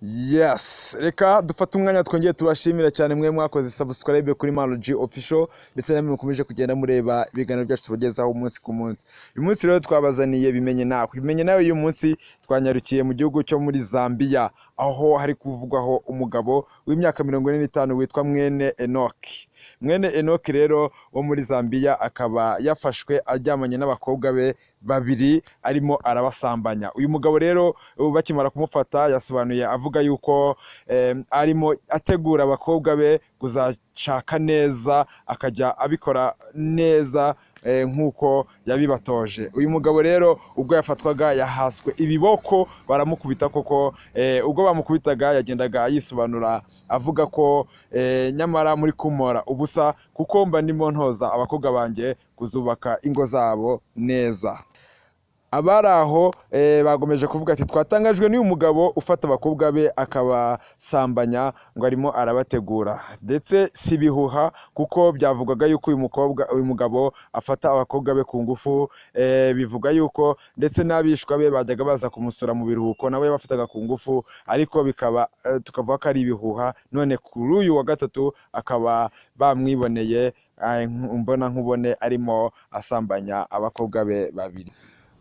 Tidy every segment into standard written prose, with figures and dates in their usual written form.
Yes, reka dufate umwanya twongeye tubashimira cyane mwe mwakoze subscribe kuri Malogy Official ndetse namwe mukomeje kugenda mureba ibiganiro byacu tubagezaho umunsi ku munsi. Uyu munsi rero twabazaniye bimenye nawe uyu munsi twanyarukiye mu gihugu cyo muri Zambia aho hari kuvugwaho umugabo w'imyaka 45 witwa Mwene Enoch rero wo muri Zambia akaba yafashwe aryamanye n'abakobwa be babiri arimo arabasambanya. Uyu mugabo rero bakimara kumufata yasobanuye avuga yuko arimo ategura abakobwa be kuzashaka neza akajya abikora neza nkuko yabibatoje. Uyu mugabo rero ubwo yafatwaga yahaswe ibiboko baramukubita koko, ubwo bamukubitaga yagendaga yisobanura avuga ko nyamara muri kumora ubusa kuko mba ndimo ntoza abakobwa banjye kuzubaka ingo zabo neza. Abari aho bagomeje kuvuga ati twatangajwe n'uyu mugabo ufata abakobwa be akabasambanya ngo arimo arabategura, ndetse si bihuha kuko byavugaga yuko uyu mugabo afata abakobwa be ku ngufu. Bivuga yuko ndetse n'abishwa be bajyaga baza kumusura mu biruhuko nawe bafataga ku ngufu, ariko bikaba tukavuga ko ari ibihuha. None kuri uyu wa gatatu akaba bamwiboneye mbona nkubone arimo asambanya abakobwa be babiri.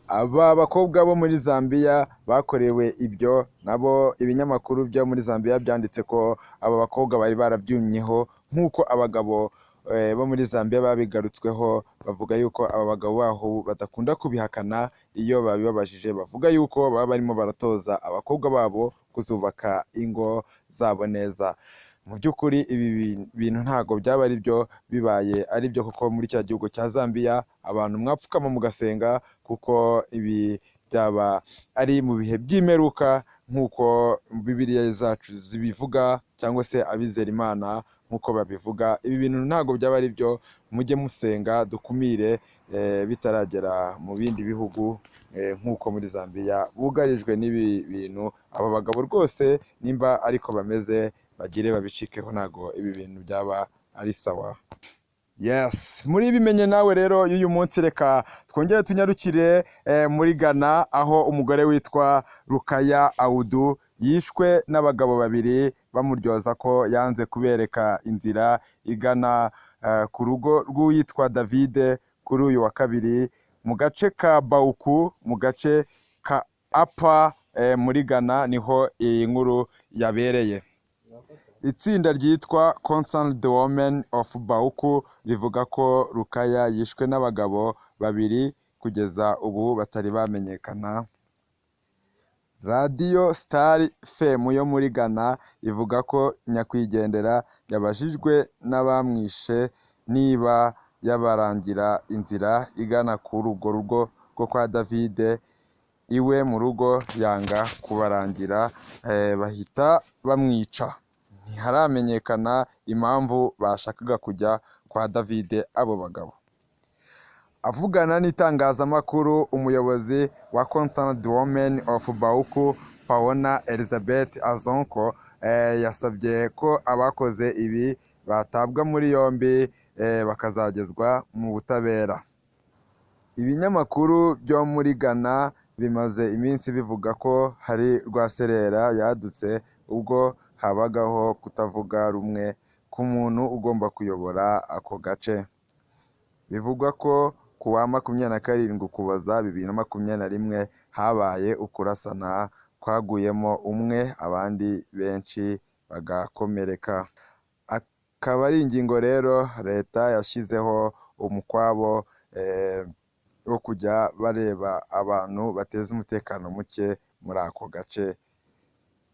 Aba bakobwa bo muri Zambia bakorewe ibyo, nabo ibinyamakuru byo muri Zambia byanditse ko aba bakobwa bari barabyumyeho nk'uko abagabo bo muri Zambia babigarutsweho. Bavuga yuko aba bagabo baho badakunda kubihakana iyo babibabajije, bavuga yuko baba barimo baratoza abakobwa babo kuzubaka ingo zabo neza. Mu by'ukuri ibi bintu ntago byaba ari byo bibaye ari byo, kuko muri cya gihugu cya Zambia abantu mwapfukama mugasenga, kuko ibi byaba ari mu bihe by'imeruka nk'uko Bibiliya zacu zibivuga, cyangwa se abizera Imana nk'uko babivuga. Ibi bintu ntago byaba ari byo, mujye musenga dukumire bitaragera mu bindi bihugu nk'uko muri Zambia bugarijwe n'ibi bintu. Aba bagabo rwose nimba ariko bameze bagire babicikeho, ntago ibi bintu byaba ari sawa. Yes, muri bimenye nawe rero y'uyu munsi reka twongere tunyarukire muri Ghana aho umugore witwa Rukaya Audu yishwe n'abagabo babiri bamuryoza ko yanze kubereka inzira igana ku rugo rw'uwitwa David kuri uyu wa kabiri mu gace ka Bauku mu gace ka Apa muri Ghana niho iyi nkuru yabereye. Itsinda ryitwa Concerned the Women of Bauku rivuga ko Rukaya yishwe n'abagabo babiri kugeza ubu batari bamenyekana. Radio Star FM yo muri Ghana ivuga ko nyakwigendera yabajijwe n'abamwishe niba yabarangira inzira igana ku rugo rwo kwa David iwe mu rugo, yanga kubarangira bahita bamwica. Ntiharamenyekana impamvu bashakaga kujya kwa David abo bagabo. Avugana n'itangazamakuru, umuyobozi wa Concerned Women of Bauku Paona Elizabeth Azonko yasabye ko abakoze ibi batabwa muri yombi bakazagezwa mu butabera. Ibinyamakuru byo muri Ghana bimaze iminsi bivuga ko hari rwaserera yadutse ubwo habagaho kutavuga rumwe ku muntu ugomba kuyobora ako gace. Bivugwa ko ku wa 27 Ukuboza 2021 habaye ukurasana kwaguyemo umwe abandi benshi bagakomereka. Akaba ari ingingo rero leta yashyizeho umukwabo wo kujya bareba abantu bateza umutekano muke muri ako gace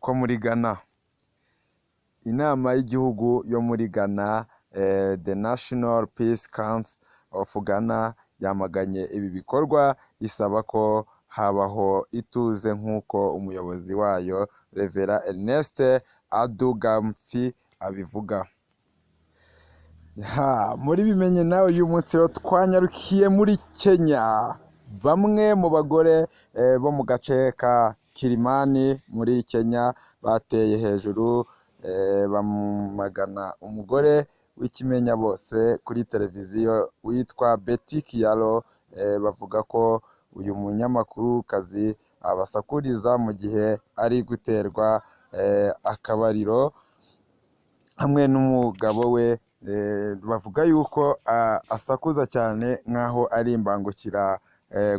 ko muri Ghana. Inama y'igihugu yo muri Ghana, the National Peace Council of Ghana, yamaganye ibi bikorwa isaba ko habaho ituze nk'uko umuyobozi wayo Revera Ernest Adugamfi abivuga. Muri bimenye nawe uyu munsi rero twanyarukiye muri Kenya. Bamwe mu bagore bo mu gace ka Kilimani muri Kenya bateye hejuru bamagana umugore w'ikimenya bose kuri televiziyo witwa Betty Kialo. Bavuga ko uyu munyamakurukazi abasakuriza mu gihe ari guterwa akabariro hamwe n'umugabo we, bavuga yuko asakuza cyane nk'aho ari imbangukira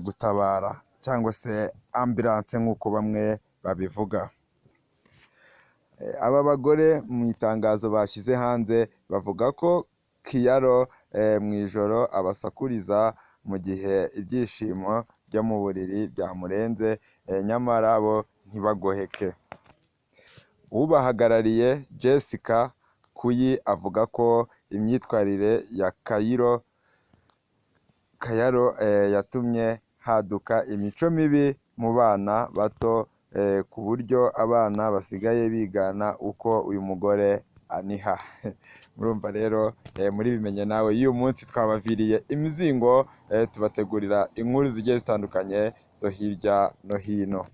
gutabara cyangwa se ambulance nk'uko bamwe babivuga. Aba bagore mu itangazo bashyize hanze bavuga ko Kiyaro mu ijoro abasakuriza mu gihe ibyishimo byo mu buriri byamurenze, nyamara bo ntibagoheke. Ubahagarariye Jessica Kuyi avuga ko imyitwarire ya Kayaro yatumye haduka imico mibi mu bana bato, ku buryo abana basigaye bigana uko uyu mugore aniha. Murumva rero muri bimenye nawe y'uyu munsi twabaviriye imizingo, tubategurira inkuru zigiye zitandukanye zo hirya no hino.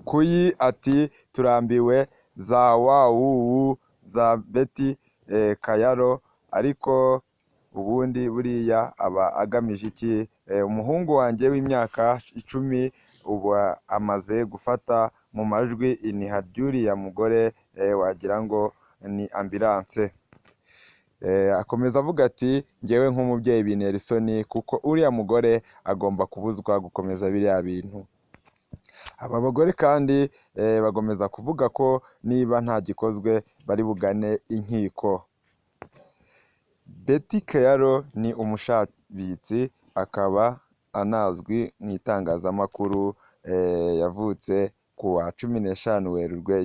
Kuyi ati turambiwe za wawuwu za Betty Kayaro, ariko ubundi buriya aba agamije iki? Umuhungu wanjye w'imyaka 10 ubu amaze gufata mu majwi iniha ry'uriya mugore, wagira ngo ni ambulance. Akomeza avuga ati njyewe nk'umubyeyi bintera isoni kuko uriya mugore agomba kubuzwa gukomeza biriya bintu. Aba bagore kandi bagomeza kuvuga ko niba nta gikozwe bari bugane inkiko. Betty Kayaro ni umushabitsi, akaba anazwi mu itangazamakuru. Yavutse ku wa 15 Werurwe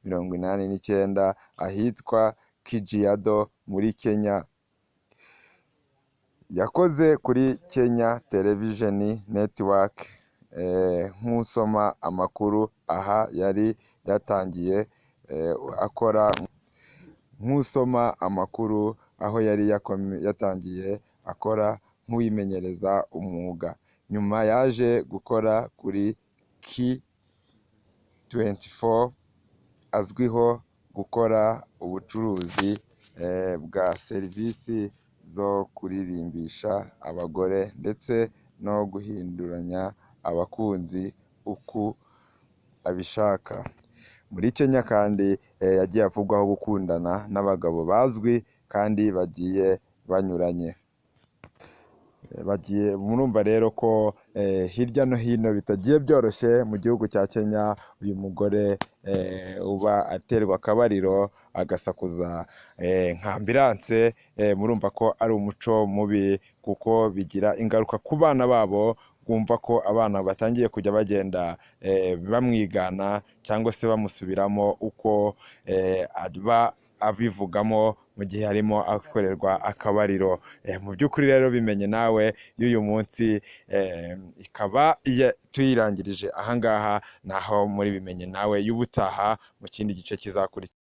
1989 ahitwa Kajiado muri Kenya. Yakoze kuri Kenya Television Network nk'usoma amakuru. Aha yari yatangiye akora nk'usoma amakuru, aho yari yatangiye akora nk'uwimenyereza umwuga. Nyuma yaje gukora kuri K24 azwiho gukora ubucuruzi bwa serivisi zo kuririmbisha abagore ndetse no guhinduranya abakunzi uko abishaka. Muri Kenya kandi yagiye avugwaho gukundana n'abagabo bazwi kandi bagiye banyuranye. Murumva rero ko hirya no hino bitagiye byoroshye mu gihugu cya Kenya. Uyu mugore uba aterwa akabariro agasakuza nka ambulance, murumva ko ari umuco mubi kuko bigira ingaruka ku bana babo. Kumva ko abana batangiye kujya bagenda bamwigana cyangwa se bamusubiramo uko aba abivugamo mu gihe harimo akorerwa akabariro. Mu by'ukuri rero bimenye nawe y'uyu munsi ikaba tuyirangirije ahangaha, naho muri bimenye nawe y'ubutaha mu kindi gice kizakurikira.